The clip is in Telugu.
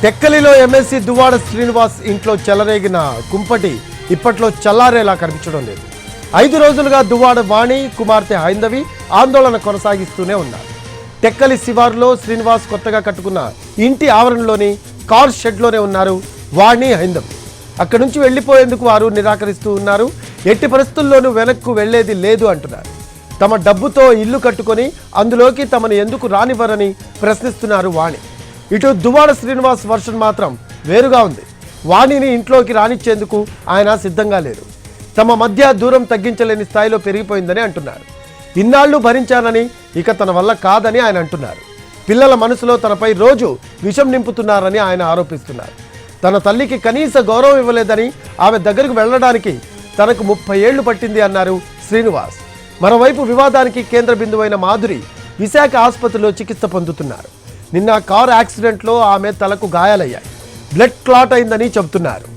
టెక్కలిలో ఎమ్మెల్సీ దువ్వాడ శ్రీనివాస్ ఇంట్లో చెలరేగిన కుంపటి ఇప్పట్లో చల్లారేలా కనిపించడం లేదు. 5 రోజులుగా దువ్వాడ వాణి కుమార్తె హైందవి ఆందోళన కొనసాగిస్తూనే ఉన్నారు. టెక్కలి శివారులో శ్రీనివాస్ కొత్తగా కట్టుకున్న ఇంటి ఆవరణలోని కార్ షెడ్లోనే ఉన్నారు వాణి హైందవి. అక్కడి నుంచి వెళ్లిపోయేందుకు వారు నిరాకరిస్తూ ఉన్నారు. ఎట్టి పరిస్థితుల్లోనూ వెనక్కు వెళ్లేది లేదు అంటున్నారు. తమ డబ్బుతో ఇల్లు కట్టుకొని అందులోకి తమను ఎందుకు రానివ్వరని ప్రశ్నిస్తున్నారు వాణి. ఇటు దువ్వాడ శ్రీనివాస్ వర్షన్ మాత్రం వేరుగా ఉంది. వాణిని ఇంట్లోకి రానిచ్చేందుకు ఆయన సిద్ధంగా లేరు. తమ మధ్య దూరం తగ్గించలేని స్థాయిలో పెరిగిపోయిందని అంటున్నారు. ఇన్నాళ్లు భరించానని ఇక తన వల్ల కాదని ఆయన అంటున్నారు. పిల్లల మనసులో తనపై రోజు విషం నింపుతున్నారని ఆయన ఆరోపిస్తున్నారు. తన తల్లికి కనీస గౌరవం ఇవ్వలేదని ఆమె దగ్గరకు వెళ్లడానికి తనకు 30 ఏళ్లు పట్టింది అన్నారు శ్రీనివాస్. మరోవైపు వివాదానికి కేంద్ర బిందువైన మాధురి విశాఖ ఆసుపత్రిలో చికిత్స పొందుతున్నారు. నిన్న కారు యాక్సిడెంట్లో ఆమె తలకు గాయాలయ్యాయి. బ్లడ్ క్లాట్ అయిందని చెబుతున్నారు.